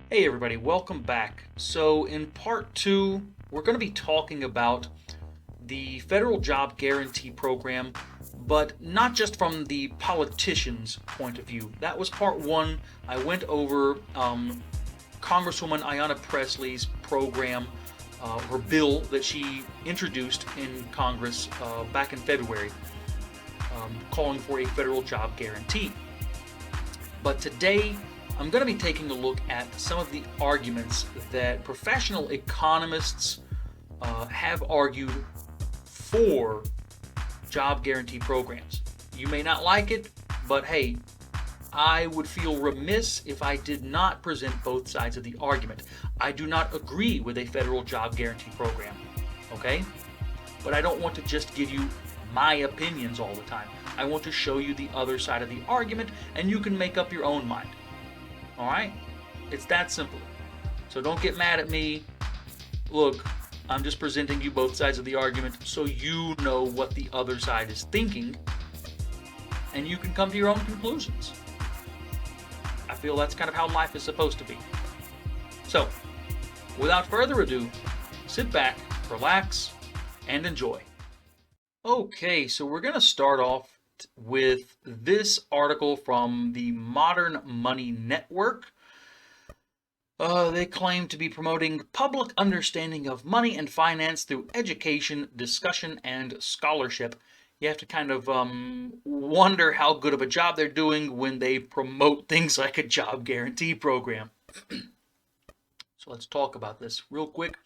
Hey everybody, welcome back. So in part two, we're going to be talking about the federal job guarantee program, but not just from the politician's point of view. That was part one. I went over Congresswoman Ayanna Pressley's program, her bill that she introduced in Congress back in February, calling for a federal job guarantee. But today, I'm going to be taking a look at some of the arguments that professional economists have argued for job guarantee programs. You may not like it, but hey, I would feel remiss if I did not present both sides of the argument. I do not agree with a federal job guarantee program, okay? But I don't want to just give you my opinions all the time. I want to show you the other side of the argument, and you can make up your own mind. All right? It's that simple. So don't get mad at me. Look, I'm just presenting you both sides of the argument so you know what the other side is thinking, and you can come to your own conclusions. I feel that's kind of how life is supposed to be. So, without further ado, sit back, relax, and enjoy. Okay, so we're going to start off with this article from the Modern Money Network. They claim to be promoting public understanding of money and finance through education, discussion, and scholarship. You have to kind of wonder how good of a job they're doing when they promote things like a job guarantee program. So let's talk about this real quick.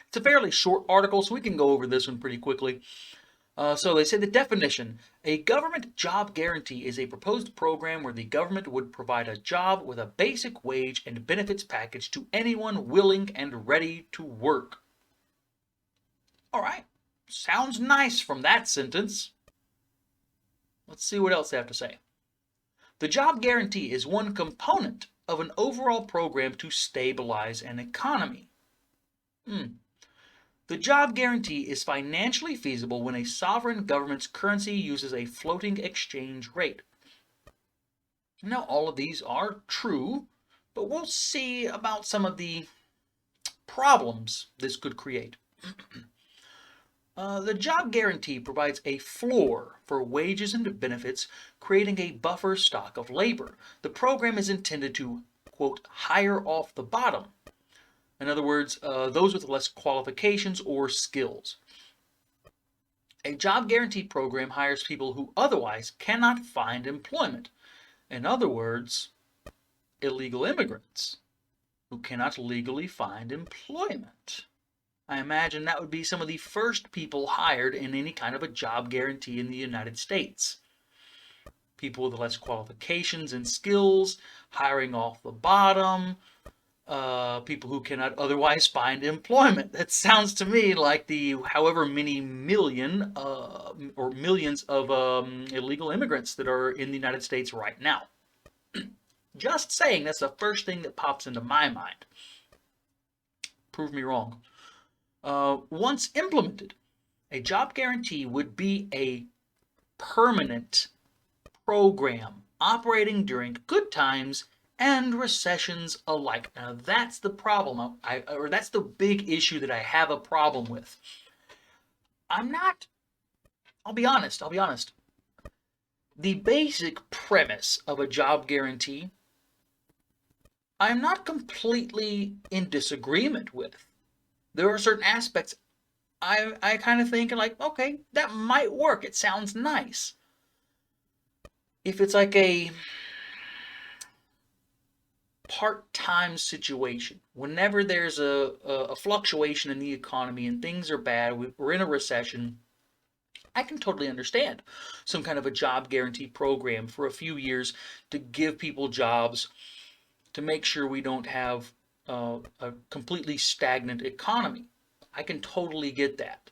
It's a fairly short article, so we can go over this one pretty quickly. So they say the definition: a government job guarantee is a proposed program where the government would provide a job with a basic wage and benefits package to anyone willing and ready to work. All right, sounds nice from that sentence. Let's see what else they have to say. The job guarantee is one component of an overall program to stabilize an economy. The job guarantee is financially feasible when a sovereign government's currency uses a floating exchange rate. Now, all of these are true, but we'll see about some of the problems this could create. The job guarantee provides a floor for wages and benefits, creating a buffer stock of labor. The program is intended to, quote, hire off the bottom. In other words, those with less qualifications or skills. A job guarantee program hires people who otherwise cannot find employment. In other words, illegal immigrants who cannot legally find employment. I imagine that would be some of the first people hired in any kind of a job guarantee in the United States. People with less qualifications and skills, hiring off the bottom, people who cannot otherwise find employment. That sounds to me like the however many million or millions of illegal immigrants that are in the United States right now. Just saying, that's the first thing that pops into my mind. Prove me wrong. Once implemented, a job guarantee would be a permanent program operating during good times and recessions alike. Now that's the problem, or that's the big issue that I have a problem with. I'll be honest. The basic premise of a job guarantee, I'm not completely in disagreement with. There are certain aspects I kind of think like, okay, that might work. It sounds nice. If it's like a part-time situation, whenever there's a fluctuation in the economy and things are bad, we're in a recession, I can totally understand some kind of a job guarantee program for a few years to give people jobs, to make sure we don't have a completely stagnant economy. I can totally get that.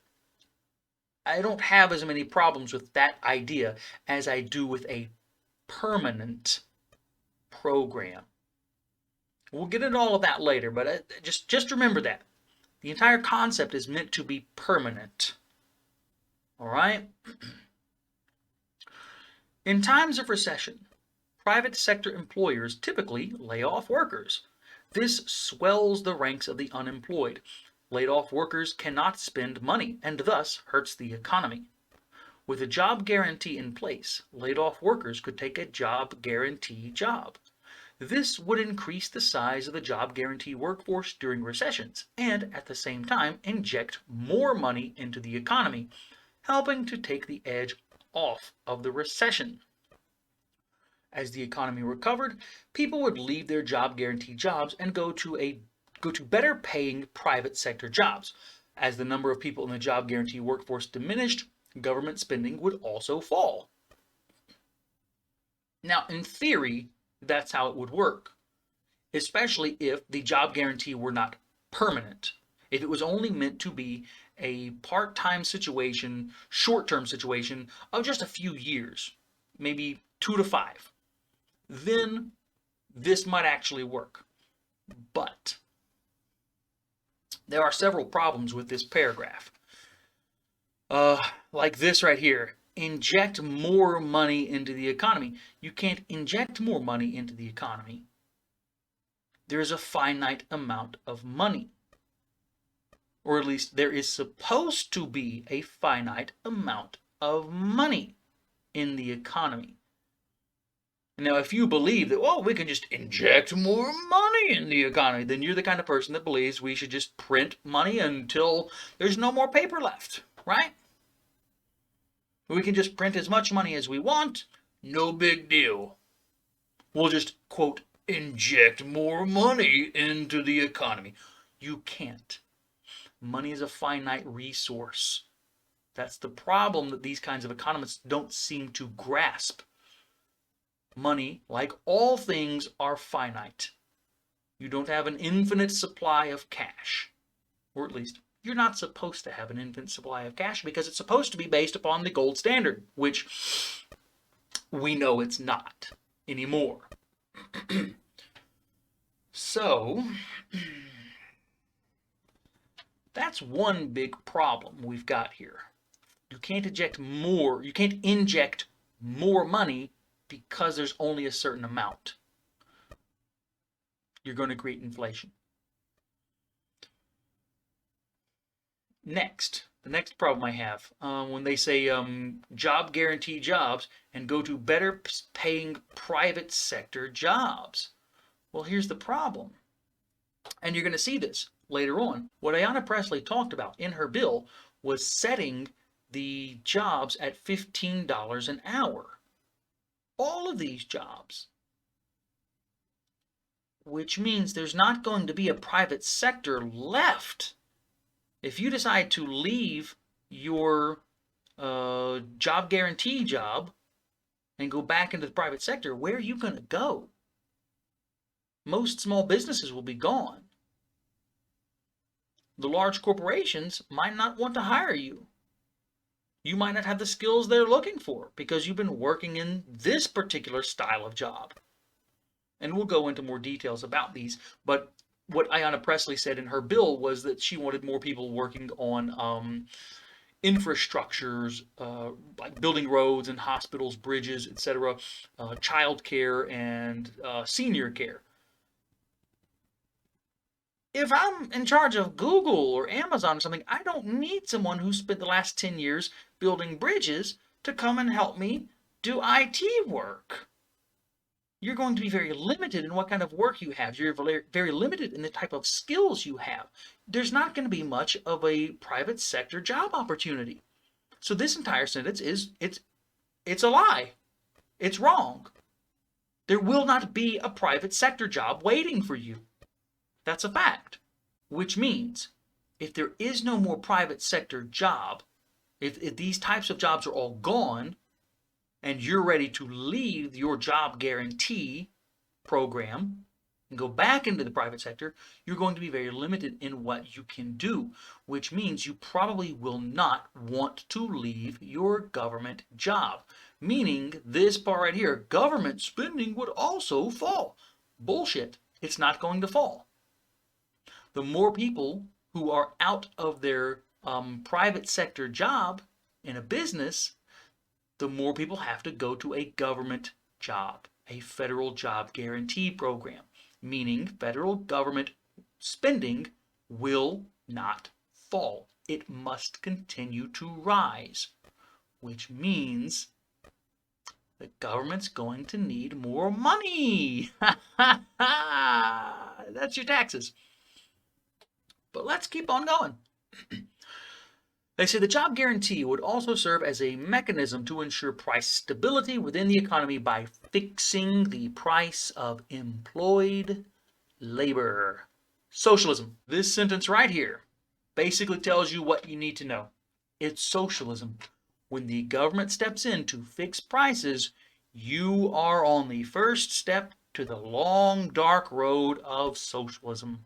I don't have as many problems with that idea as I do with a permanent program. We'll get into all of that later, but just remember that. The entire concept is meant to be permanent. All right? In times of recession, private sector employers typically lay off workers. This swells the ranks of the unemployed. Laid off workers cannot spend money and thus hurts the economy. With a job guarantee in place, laid off workers could take a job guarantee job. This would increase the size of the job guarantee workforce during recessions and, at the same time, inject more money into the economy, helping to take the edge off of the recession. As the economy recovered, people would leave their job guarantee jobs and go to better paying private sector jobs. As the number of people in the job guarantee workforce diminished, government spending would also fall. Now, in theory, that's how it would work, especially if the job guarantee were not permanent. If it was only meant to be a part-time situation, short-term situation of just a few years, maybe 2 to 5, then this might actually work. But there are several problems with this paragraph. Like this right here. Inject more money into the economy. You can't inject more money into the economy. There is a finite amount of money. Or at least there is supposed to be a finite amount of money in the economy. Now, if you believe that, well, we can just inject more money in the economy, then you're the kind of person that believes we should just print money until there's no more paper left, right? We can just print as much money as we want, no big deal. We'll just, quote, inject more money into the economy. You can't. Money is a finite resource. That's the problem that these kinds of economists don't seem to grasp. Money, like all things, are finite. You don't have an infinite supply of cash. Or at least, you're not supposed to have an infinite supply of cash because it's supposed to be based upon the gold standard, which we know it's not anymore. So, that's one big problem we've got here. You can't inject more money because there's only a certain amount. You're going to create inflation. Next, the next problem I have, when they say job guarantee jobs and go to better paying private sector jobs. Well, here's the problem. And you're going to see this later on. What Ayanna Pressley talked about in her bill was setting the jobs at $15 an hour. All of these jobs. Which means there's not going to be a private sector left. If you decide to leave your job guarantee job and go back into the private sector, where are you going to go? Most small businesses will be gone. The large corporations might not want to hire you. You might not have the skills they're looking for because you've been working in this particular style of job. And we'll go into more details about these, but what Ayanna Pressley said in her bill was that she wanted more people working on infrastructures, like building roads and hospitals, bridges, etc., child care and senior care. If I'm in charge of Google or Amazon or something, I don't need someone who spent the last 10 years building bridges to come and help me do IT work. You're going to be very limited in what kind of work you have. You're very limited in the type of skills you have. There's not going to be much of a private sector job opportunity. So this entire sentence it's a lie. It's wrong. There will not be a private sector job waiting for you. That's a fact. Which means if there is no more private sector job, if these types of jobs are all gone, and you're ready to leave your job guarantee program and go back into the private sector, you're going to be very limited in what you can do, which means you probably will not want to leave your government job. Meaning this part right here, government spending would also fall. Bullshit. It's not going to fall. The more people who are out of their private sector job in a business, the more people have to go to a government job, a federal job guarantee program. meaning federal government spending will not fall. It must continue to rise, which means the government's going to need more money. That's your taxes. But let's keep on going. They say the job guarantee would also serve as a mechanism to ensure price stability within the economy by fixing the price of employed labor. Socialism. This sentence right here basically tells you what you need to know. It's socialism. When the government steps in to fix prices, you are on the first step to the long, dark road of socialism.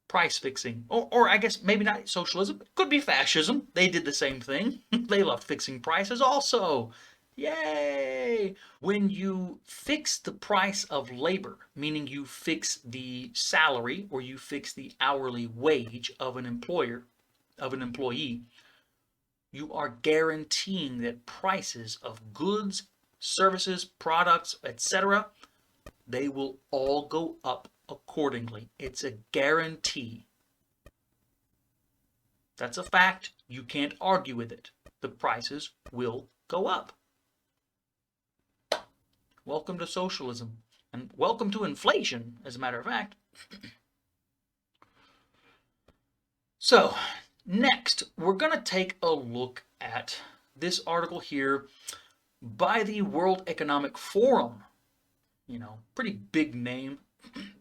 Price fixing. Or I guess maybe not socialism. It could be fascism. They did the same thing. They loved fixing prices also. Yay! When you fix the price of labor, meaning you fix the salary or you fix the hourly wage of an employer, of an employee, you are guaranteeing that prices of goods, services, products, etc., they will all go up accordingly. It's a guarantee. That's a fact. You can't argue with it. The prices will go up. Welcome to socialism. And welcome to inflation, as a matter of fact. So, next, we're going to take a look at this article here by the World Economic Forum. You know, pretty big name.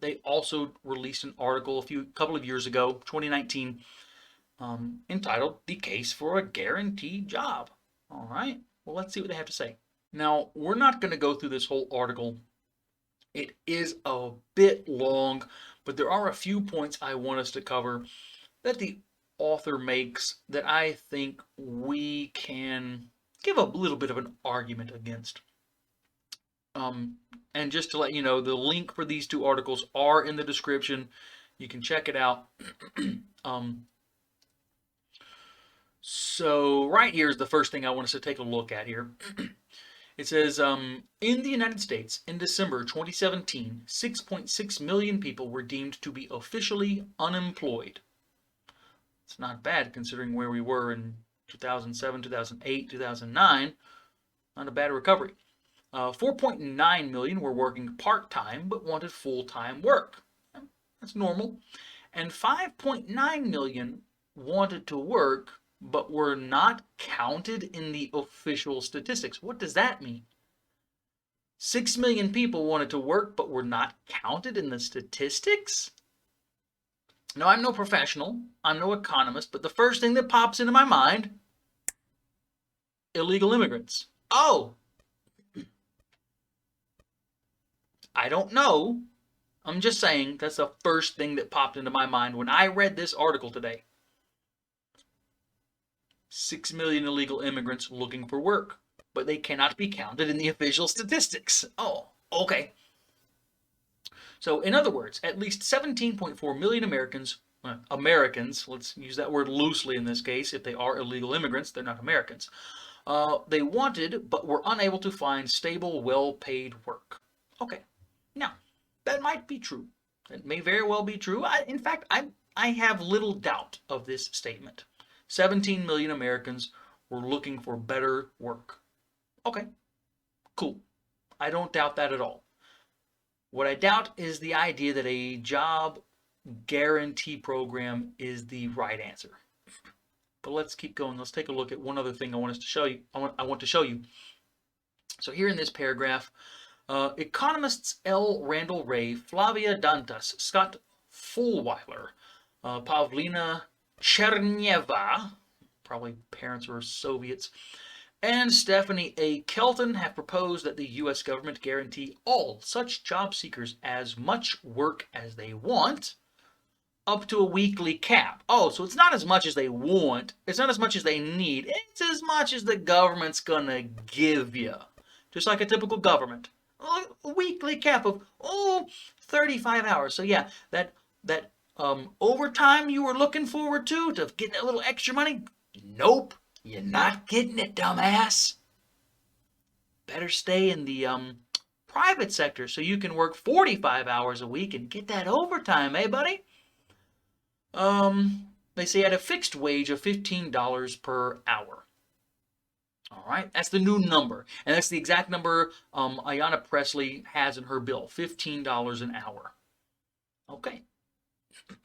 They also released an article a couple of years ago, 2019, entitled "The Case for a Guaranteed Job." All right, well, let's see what they have to say. Now, we're not going to go through this whole article. It is a bit long, but there are a few points I want us to cover that the author makes that I think we can give a little bit of an argument against. And just to let you know, the link for these two articles are in the description. You can check it out. So right here is the first thing I want us to take a look at here. It says, in the United States, in December 2017, 6.6 million people were deemed to be officially unemployed. It's not bad considering where we were in 2007, 2008, 2009. Not a bad recovery. 4.9 million were working part-time but wanted full-time work. That's normal. And 5.9 million wanted to work but were not counted in the official statistics. What does that mean? 6 million people wanted to work but were not counted in the statistics? Now, I'm no professional, I'm no economist, but the first thing that pops into my mind, illegal immigrants. Oh! I don't know. I'm just saying that's the first thing that popped into my mind when I read this article today. 6 million illegal immigrants looking for work, but they cannot be counted in the official statistics. Oh, okay. So, in other words, at least 17.4 million Americans, let's use that word loosely in this case, if they are illegal immigrants, they're not Americans, they wanted but were unable to find stable, well-paid work. Okay. Now, that might be true. It may very well be true. In fact, I have little doubt of this statement. 17 million Americans were looking for better work. Okay, cool. I don't doubt that at all. What I doubt is the idea that a job guarantee program is the right answer. But let's keep going. Let's take a look at one other thing I want us to show you. I want to show you. So here in this paragraph, economists L. Randall Wray, Flavia Dantas, Scott Fulweiler, Pavlina Chernyeva, probably parents were Soviets, and Stephanie A. Kelton have proposed that the U.S. government guarantee all such job seekers as much work as they want, up to a weekly cap. Oh, so it's not as much as they want, it's not as much as they need, it's as much as the government's gonna give you. Just like a typical government. A weekly cap of, 35 hours. So yeah, that overtime you were looking forward to get a little extra money, nope, you're not getting it, dumbass. Better stay in the private sector so you can work 45 hours a week and get that overtime, eh, buddy? They say at a fixed wage of $15 per hour. All right, that's the new number, and that's the exact number Ayanna Pressley has in her bill, $15 an hour. Okay.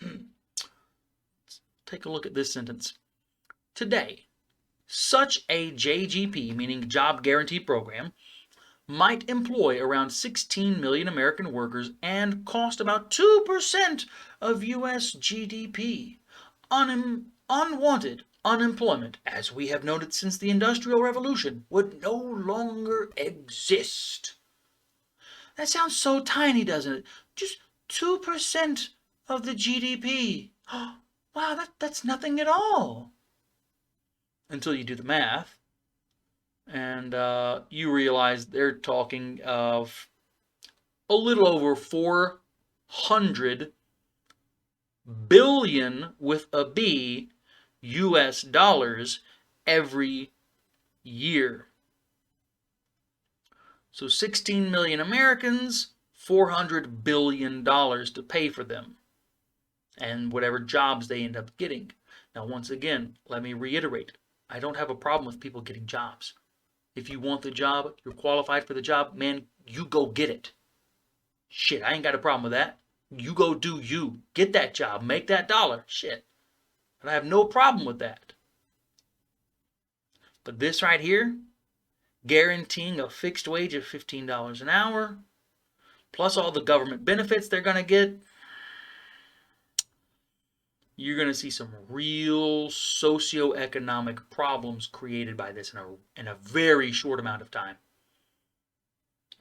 Let's take a look at this sentence. Today, such a JGP, meaning Job Guarantee Program, might employ around 16 million American workers and cost about 2% of U.S. GDP. Unwanted unemployment, as we have known it since the Industrial Revolution, would no longer exist. That sounds so tiny, doesn't it? Just 2% of the GDP. Wow, that's nothing at all. Until you do the math, and you realize they're talking of a little over 400 billion with a B US dollars every year. So 16 million Americans, $400 billion to pay for them and whatever jobs they end up getting. Now, once again, let me reiterate, I don't have a problem with people getting jobs. If you want the job, you're qualified for the job, man, you go get it. Shit, I ain't got a problem with that. You go do you. Get that job. Make that dollar. Shit. And I have no problem with that. But this right here, guaranteeing a fixed wage of $15 an hour, plus all the government benefits they're going to get, you're going to see some real socioeconomic problems created by this in a very short amount of time.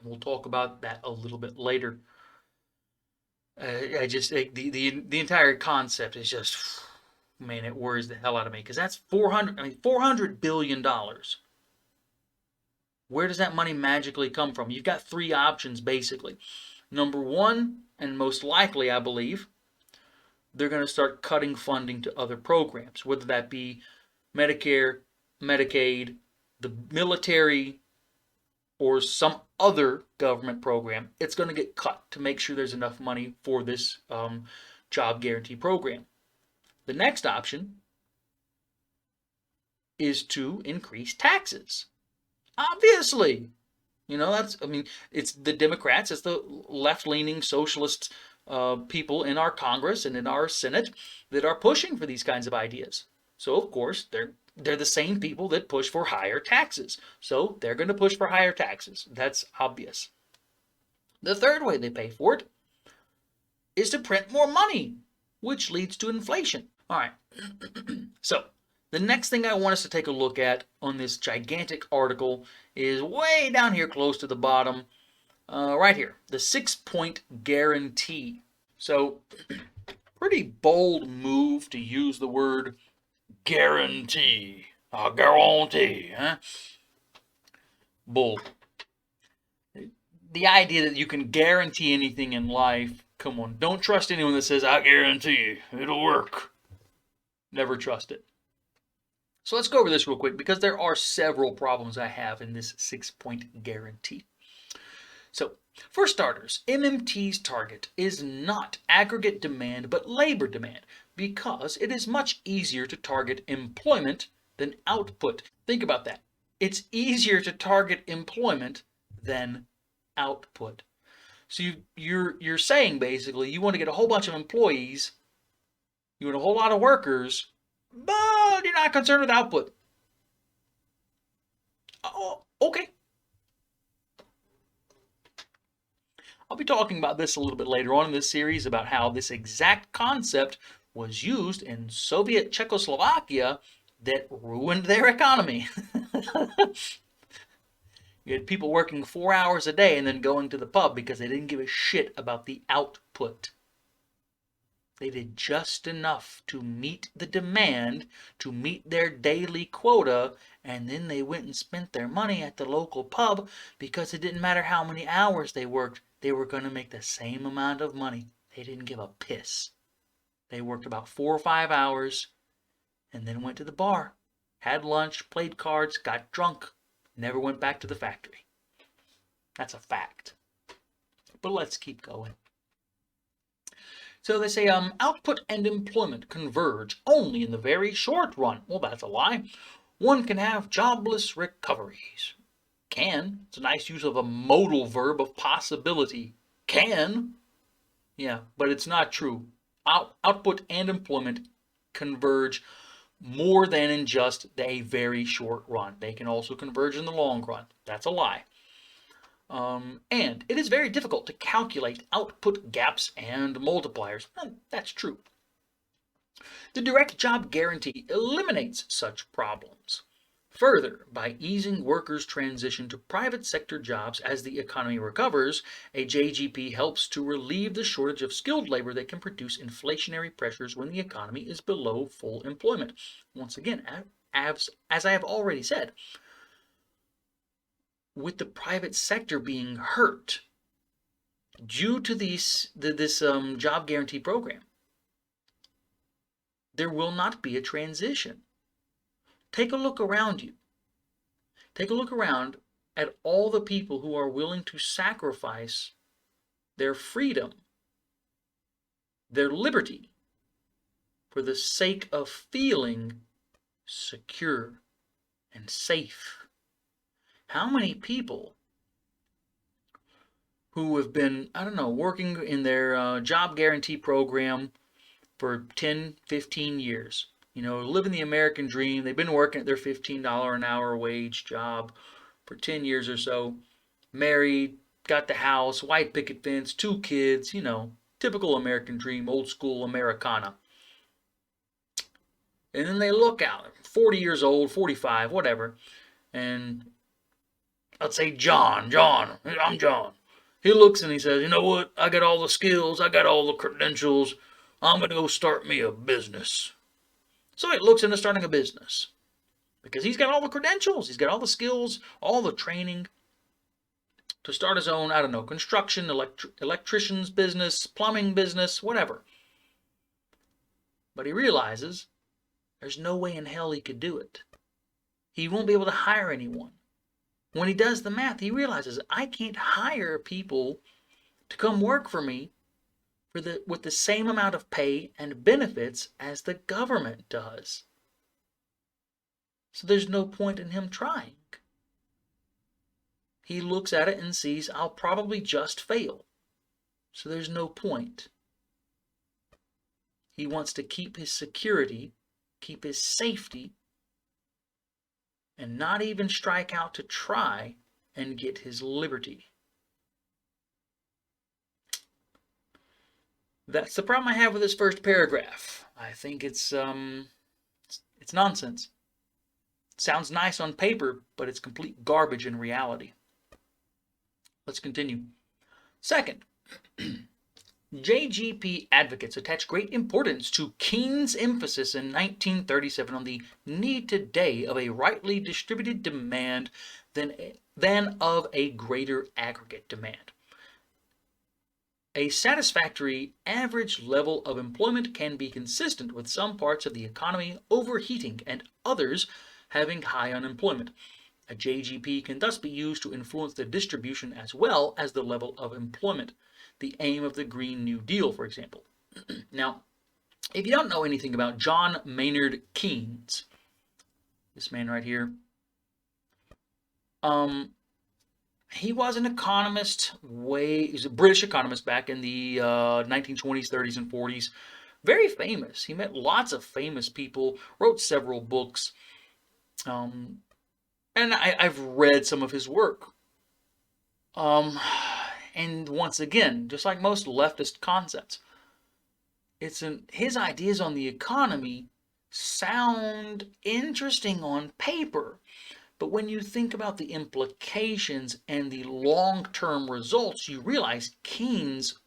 We'll talk about that a little bit later. I just the entire concept is just, man, it worries the hell out of me because that's $400 billion. Where does that money magically come from? You've got three options basically. Number one, and most likely, I believe, they're going to start cutting funding to other programs, whether that be Medicare, Medicaid, the military, or some other government program. It's going to get cut to make sure there's enough money for this job guarantee program. The next option is to increase taxes. Obviously. It's the Democrats, it's the left-leaning socialist people in our Congress and in our Senate that are pushing for these kinds of ideas. So, of course, they're the same people that push for higher taxes. So, they're going to push for higher taxes. That's obvious. The third way they pay for it is to print more money, which leads to inflation. All right. So, the next thing I want us to take a look at on this gigantic article is way down here close to the bottom, right here, the 6-point guarantee. So, pretty bold move to use the word guarantee. A guarantee, huh? Bold. The idea that you can guarantee anything in life, come on, don't trust anyone that says, I guarantee it'll work. Never trust it. So let's go over this real quick because there are several problems I have in this 6-point guarantee. So, for starters, MMT's target is not aggregate demand but labor demand because it is much easier to target employment than output. Think about that. It's easier to target employment than output. So you're saying basically you want to get a whole bunch of employees, you want a whole lot of workers, but you're not concerned with output. Oh, okay. I'll be talking about this a little bit later on in this series about how this exact concept was used in Soviet Czechoslovakia that ruined their economy. You had people working 4 hours a day and then going to the pub because they didn't give a shit about the output. They did just enough to meet the demand, to meet their daily quota, and then they went and spent their money at the local pub because it didn't matter how many hours they worked, they were going to make the same amount of money. They didn't give a piss. They worked about 4 or 5 hours and then went to the bar, had lunch, played cards, got drunk, never went back to the factory. That's a fact. But let's keep going. So they say output and employment converge only in the very short run. Well, that's a lie. One can have jobless recoveries. Can. It's a nice use of a modal verb of possibility. Can. Yeah, but it's not true. Output and employment converge more than in just a very short run. They can also converge in the long run. That's a lie. And it is very difficult to calculate output gaps and multipliers. That's true. The direct job guarantee eliminates such problems. Further, by easing workers' transition to private sector jobs as the economy recovers, a JGP helps to relieve the shortage of skilled labor that can produce inflationary pressures when the economy is below full employment. Once again, as I have already said, with the private sector being hurt due to this job guarantee program, there will not be a transition. Take a look around you. Take a look around at all the people who are willing to sacrifice their freedom, their liberty, for the sake of feeling secure and safe. How many people who have been, working in their job guarantee program for 10, 15 years, living the American dream, they've been working at their $15 an hour wage job for 10 years or so, married, got the house, white picket fence, 2 kids, typical American dream, old school Americana. And then they look out, 40 years old, 45, whatever, and let's say I'm John. He looks and he says, you know what? I got all the skills. I got all the credentials. I'm going to go start me a business. So he looks into starting a business because he's got all the credentials. He's got all the skills, all the training to start his own, construction, electrician's business, plumbing business, whatever. But he realizes there's no way in hell he could do it. He won't be able to hire anyone. When he does the math, he realizes I can't hire people to come work for me with the same amount of pay and benefits as the government does. So there's no point in him trying. He looks at it and sees I'll probably just fail. So there's no point. He wants to keep his security, keep his safety, and not even strike out to try and get his liberty. That's the problem I have with this first paragraph. I think it's nonsense. It sounds nice on paper, but it's complete garbage in reality. Let's continue. Second, JGP advocates attach great importance to Keynes' emphasis in 1937 on the need today of a rightly distributed demand than of a greater aggregate demand. A satisfactory average level of employment can be consistent with some parts of the economy overheating and others having high unemployment. A JGP can thus be used to influence the distribution as well as the level of employment. The aim of the Green New Deal, for example. Now, if you don't know anything about John Maynard Keynes, this man right here, he was an economist, he's a British economist back in the 1920s, 30s, and 40s. Very famous. He met lots of famous people, wrote several books, and I've read some of his work. And once again, just like most leftist concepts, his ideas on the economy sound interesting on paper, but when you think about the implications and the long-term results, you realize Keynes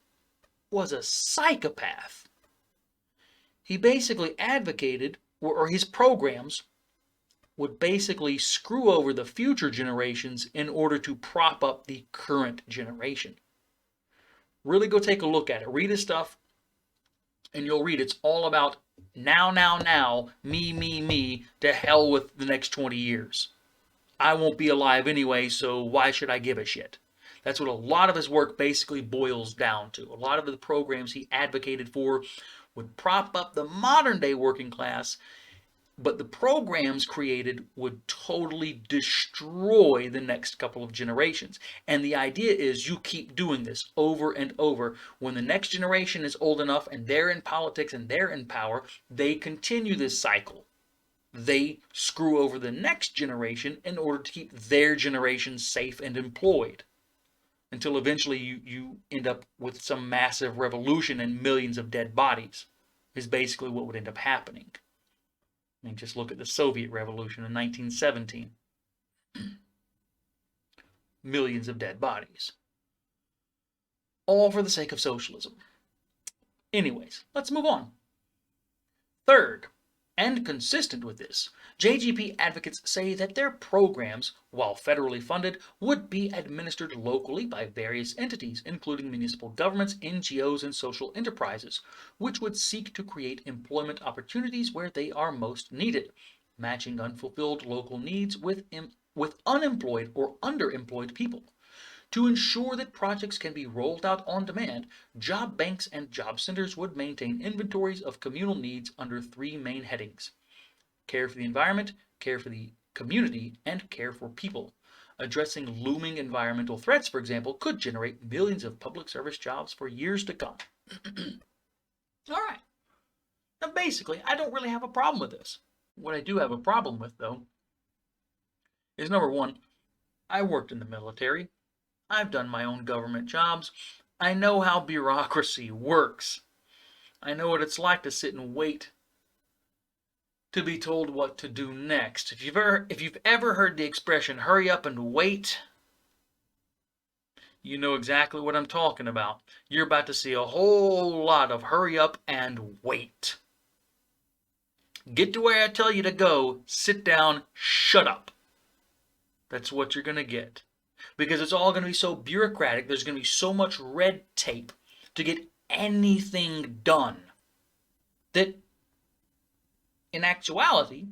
was a psychopath. He basically advocated, or his programs would basically screw over the future generations in order to prop up the current generation. Really go take a look at it. Read his stuff, and you'll read it's all about now, me, to hell with the next 20 years. I won't be alive anyway, so why should I give a shit? That's what a lot of his work basically boils down to. A lot of the programs he advocated for would prop up the modern day working class, but the programs created would totally destroy the next couple of generations. And the idea is you keep doing this over and over. When the next generation is old enough and they're in politics and they're in power, they continue this cycle. They screw over the next generation in order to keep their generation safe and employed, until eventually you end up with some massive revolution and millions of dead bodies, is basically what would end up happening. I mean, just look at the Soviet Revolution in 1917. Millions of dead bodies. All for the sake of socialism. Anyways, let's move on. Third, and consistent with this, JGP advocates say that their programs, while federally funded, would be administered locally by various entities, including municipal governments, NGOs, and social enterprises, which would seek to create employment opportunities where they are most needed, matching unfulfilled local needs with unemployed or underemployed people. To ensure that projects can be rolled out on demand, job banks and job centers would maintain inventories of communal needs under three main headings: care for the environment, care for the community, and care for people. Addressing looming environmental threats, for example, could generate millions of public service jobs for years to come. All right. Now, basically, I don't really have a problem with this. What I do have a problem with, though, is number one, I worked in the military. I've done my own government jobs. I know how bureaucracy works. I know what it's like to sit and wait to be told what to do next. If you've ever heard the expression "hurry up and wait," you know exactly what I'm talking about. You're about to see a whole lot of hurry up and wait. Get to where I tell you to go, sit down, shut up. That's what you're going to get. Because it's all going to be so bureaucratic, there's going to be so much red tape to get anything done that, in actuality,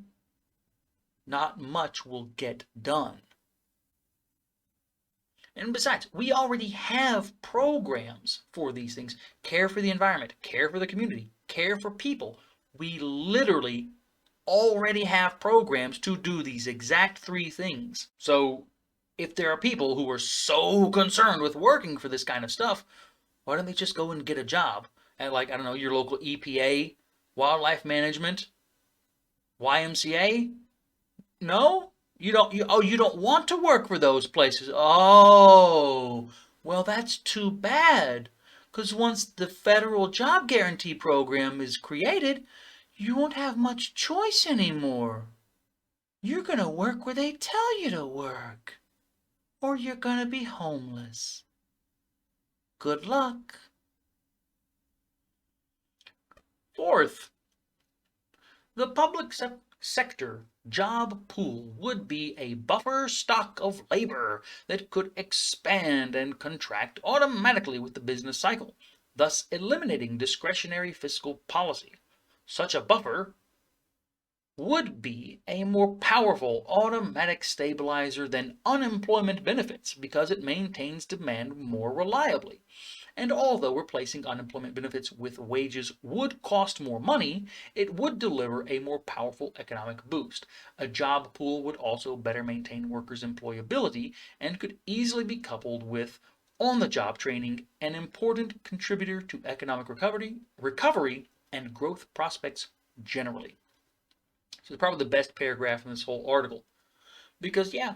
not much will get done. And besides, we already have programs for these things. Care for the environment, care for the community, care for people. We literally already have programs to do these exact three things. So if there are people who are so concerned with working for this kind of stuff, why don't they just go and get a job at, like, I don't know, your local EPA, wildlife management, YMCA? No? You don't want to work for those places. Oh, well, that's too bad. Because once the federal job guarantee program is created, you won't have much choice anymore. You're going to work where they tell you to work, or you're going to be homeless. Good luck. Fourth, the public sector job pool would be a buffer stock of labor that could expand and contract automatically with the business cycle, thus eliminating discretionary fiscal policy. Such a buffer would be a more powerful automatic stabilizer than unemployment benefits because it maintains demand more reliably. And although replacing unemployment benefits with wages would cost more money, it would deliver a more powerful economic boost. A job pool would also better maintain workers' employability and could easily be coupled with on-the-job training, an important contributor to economic recovery and growth prospects generally. So it's probably the best paragraph in this whole article. Because, yeah,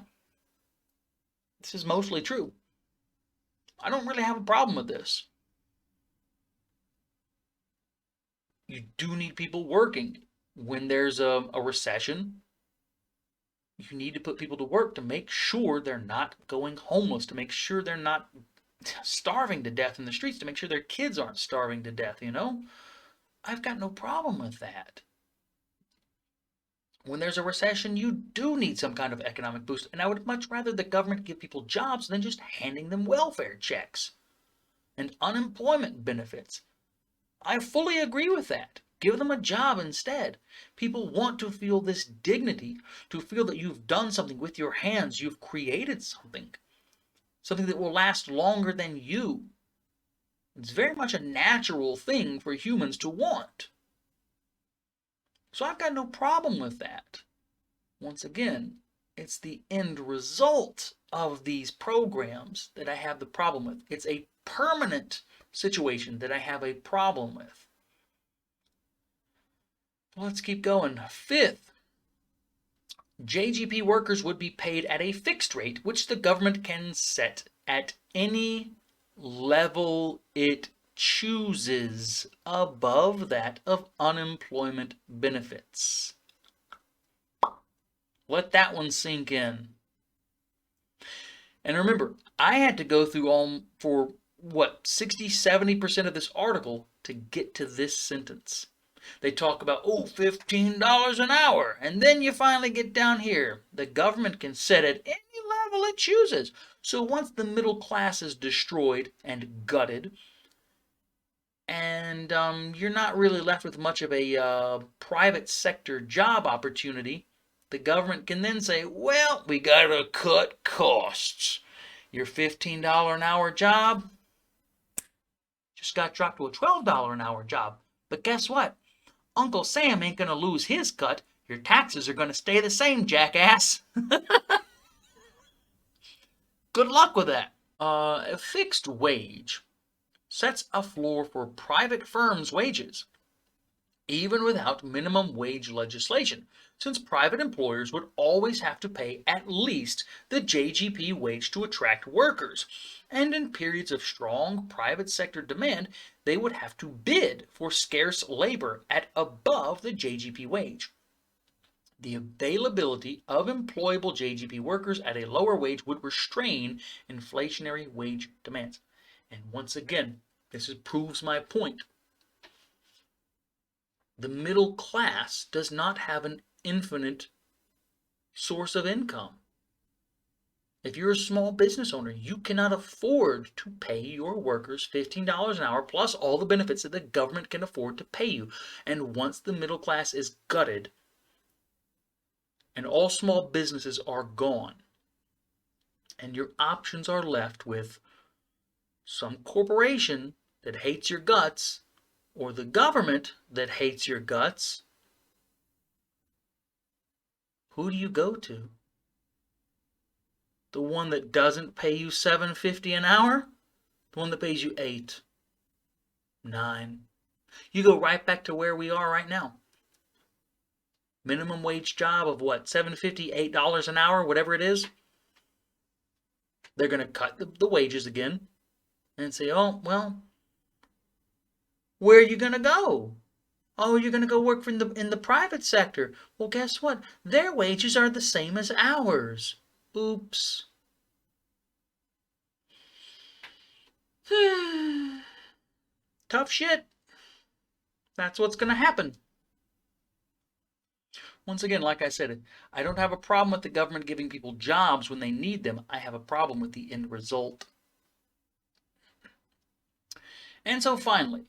this is mostly true. I don't really have a problem with this. You do need people working. When there's a recession, you need to put people to work to make sure they're not going homeless, to make sure they're not starving to death in the streets, to make sure their kids aren't starving to death, you know? I've got no problem with that. When there's a recession, you do need some kind of economic boost. And I would much rather the government give people jobs than just handing them welfare checks and unemployment benefits. I fully agree with that. Give them a job instead. People want to feel this dignity, to feel that you've done something with your hands, you've created something. something that will last longer than you. It's very much a natural thing for humans to want. So I've got no problem with that. Once again, it's the end result of these programs that I have the problem with. It's a permanent situation that I have a problem with. Let's keep going. Fifth, JGP workers would be paid at a fixed rate, which the government can set at any level it chooses above that of unemployment benefits. Let that one sink in. And remember, I had to go through all for 60-70% of this article to get to this sentence. They talk about, $15 an hour. And then you finally get down here. The government can set at any level it chooses. So once the middle class is destroyed and gutted, and you're not really left with much of a private sector job opportunity, the government can then say, well, we got to cut costs. Your $15 an hour job just got dropped to a $12 an hour job. But guess what? Uncle Sam ain't going to lose his cut. Your taxes are going to stay the same, jackass. Good luck with that. A fixed wage sets a floor for private firms' wages, even without minimum wage legislation, since private employers would always have to pay at least the JGP wage to attract workers. And in periods of strong private sector demand, they would have to bid for scarce labor at above the JGP wage. The availability of employable JGP workers at a lower wage would restrain inflationary wage demands. And once again, this proves my point. The middle class does not have an infinite source of income. If you're a small business owner, you cannot afford to pay your workers $15 an hour plus all the benefits that the government can afford to pay you. And once the middle class is gutted and all small businesses are gone, and your options are left with some corporation that hates your guts or the government that hates your guts, who do you go to? The one that doesn't pay you $7.50 an hour? The one that pays you $8, $9. You go right back to where we are right now. Minimum wage job of $7.50, $8 an hour, whatever it is. They're going to cut the wages again and say, oh, well, where are you going to go? Oh, you're going to go work in the private sector. Well, guess what? Their wages are the same as ours. Oops. Tough shit. That's what's going to happen. Once again, like I said, I don't have a problem with the government giving people jobs when they need them. I have a problem with the end result. And so finally,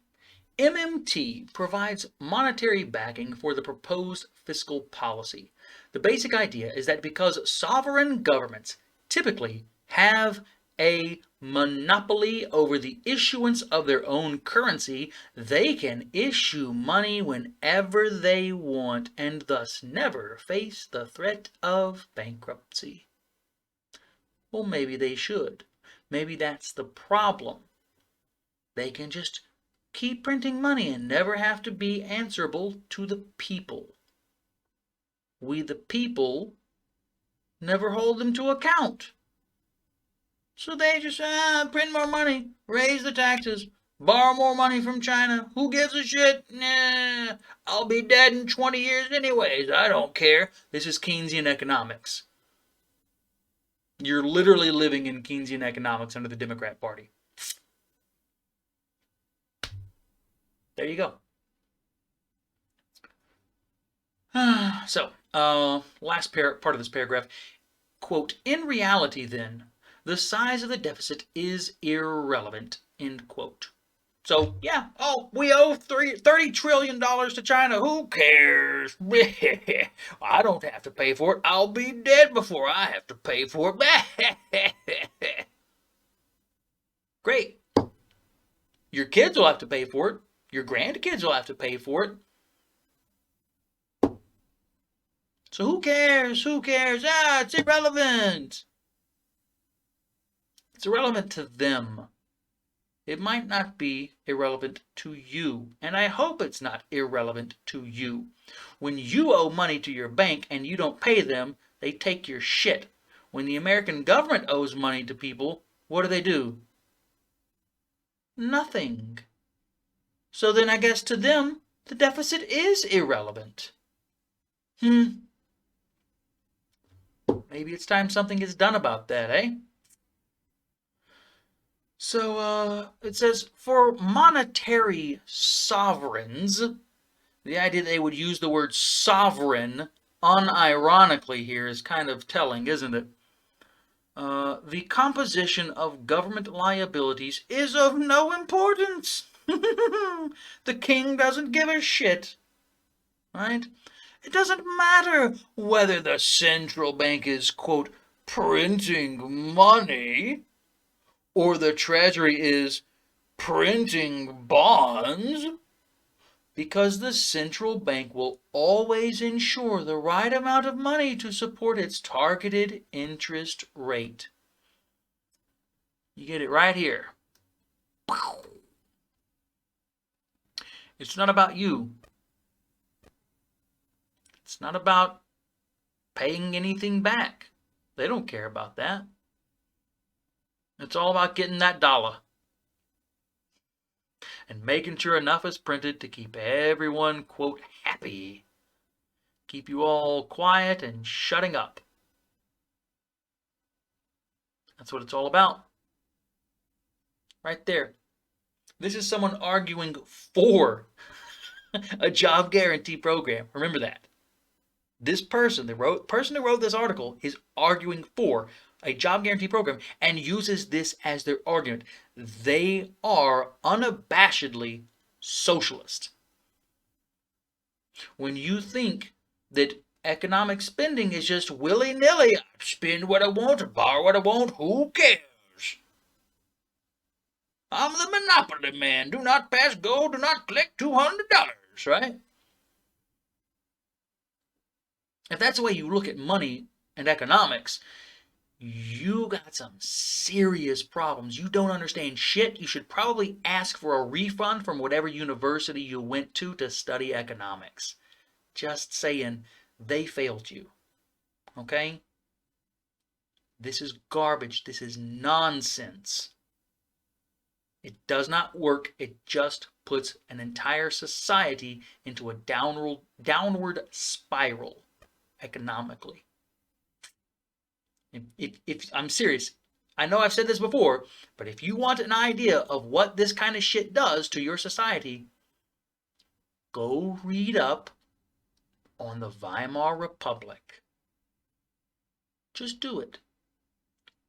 MMT provides monetary backing for the proposed fiscal policy. The basic idea is that because sovereign governments typically have a monopoly over the issuance of their own currency, they can issue money whenever they want and thus never face the threat of bankruptcy. Well, maybe they should. Maybe that's the problem. They can just keep printing money and never have to be answerable to the people. We, the people, never hold them to account. So they just print more money, raise the taxes, borrow more money from China. Who gives a shit? Nah, I'll be dead in 20 years anyways. I don't care. This is Keynesian economics. You're literally living in Keynesian economics under the Democrat Party. There you go. So, last part of this paragraph, quote, in reality then, the size of the deficit is irrelevant, end quote. So, yeah, we owe $30 trillion to China. Who cares? I don't have to pay for it. I'll be dead before I have to pay for it. Great. Your kids will have to pay for it. Your grandkids will have to pay for it. So who cares? Who cares? It's irrelevant. It's irrelevant to them. It might not be irrelevant to you, and I hope it's not irrelevant to you. When you owe money to your bank and you don't pay them, they take your shit. When the American government owes money to people, what do? Nothing. So then I guess to them, the deficit is irrelevant. Maybe it's time something is done about that, eh? So it says, for monetary sovereigns, the idea they would use the word sovereign unironically here is kind of telling, isn't it? The composition of government liabilities is of no importance. The king doesn't give a shit, right? It doesn't matter whether the central bank is, quote, printing money, or the treasury is printing bonds, because the central bank will always ensure the right amount of money to support its targeted interest rate. You get it right here. It's not about you. It's not about paying anything back. They don't care about that. It's all about getting that dollar and making sure enough is printed to keep everyone, quote, happy. Keep you all quiet and shutting up. That's what it's all about. Right there. This is someone arguing for a job guarantee program. Remember that. This person, the person who wrote this article, is arguing for a job guarantee program and uses this as their argument. They are unabashedly socialist. When you think that economic spending is just willy-nilly, spend what I want, borrow what I want, who cares? I'm the monopoly man. Do not pass go, do not collect $200, right? If that's the way you look at money and economics, you got some serious problems. You don't understand shit. You should probably ask for a refund from whatever university you went to study economics. Just saying, they failed you. Okay? This is garbage. This is nonsense. It does not work. It just puts an entire society into a downward spiral economically. If I'm serious, I know I've said this before, but if you want an idea of what this kind of shit does to your society, go read up on the Weimar Republic. Just do it.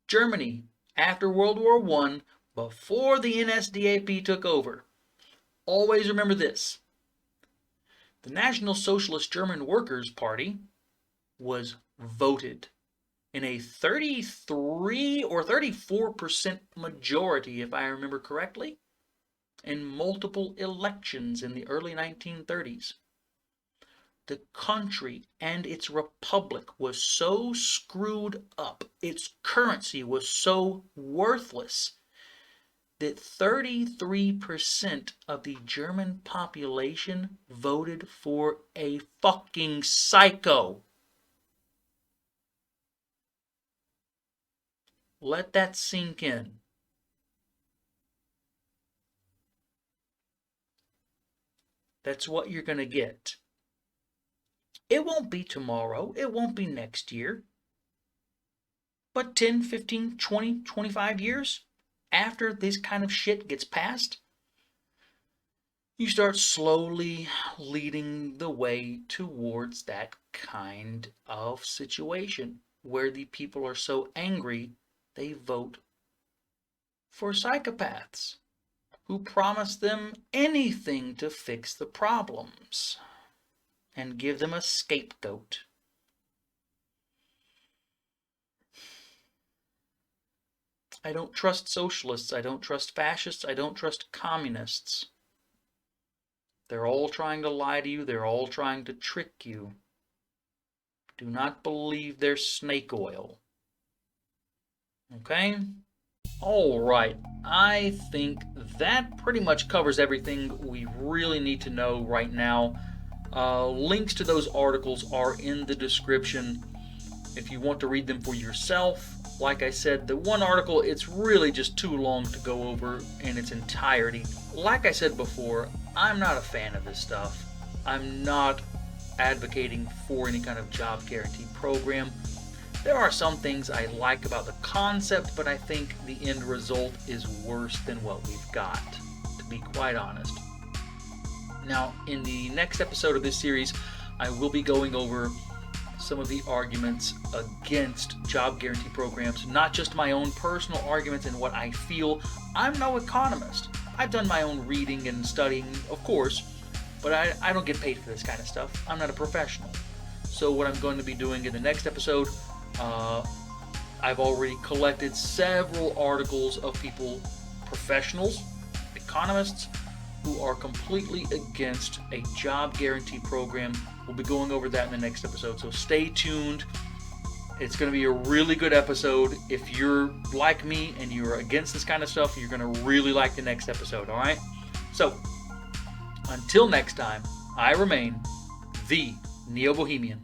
Germany, after World War I, before the NSDAP took over. Always remember this. The National Socialist German Workers' Party was voted in a 33 or 34% majority, if I remember correctly, in multiple elections in the early 1930s. The country and its republic was so screwed up, its currency was so worthless, that 33% of the German population voted for a fucking psycho. Let that sink in. That's what you're going to get. It won't be tomorrow. It won't be next year. But 10, 15, 20, 25 years after this kind of shit gets passed, you start slowly leading the way towards that kind of situation where the people are so angry they vote for psychopaths who promise them anything to fix the problems and give them a scapegoat. I don't trust socialists. I don't trust fascists. I don't trust communists. They're all trying to lie to you. They're all trying to trick you. Do not believe their snake oil. Okay? All right. I think that pretty much covers everything we really need to know right now. Links to those articles are in the description if you want to read them for yourself. Like I said, the one article, it's really just too long to go over in its entirety. Like I said before, I'm not a fan of this stuff. I'm not advocating for any kind of job guarantee program. There are some things I like about the concept, but I think the end result is worse than what we've got, to be quite honest. Now, in the next episode of this series, I will be going over some of the arguments against job guarantee programs, not just my own personal arguments and what I feel. I'm no economist. I've done my own reading and studying, of course, but I don't get paid for this kind of stuff. I'm not a professional. So what I'm going to be doing in the next episode, I've already collected several articles of people, professionals, economists, who are completely against a job guarantee program. We'll be going over that in the next episode, so stay tuned. It's going to be a really good episode. If you're like me and you're against this kind of stuff, you're going to really like the next episode, all right? So, until next time, I remain the Neo-Bohemian.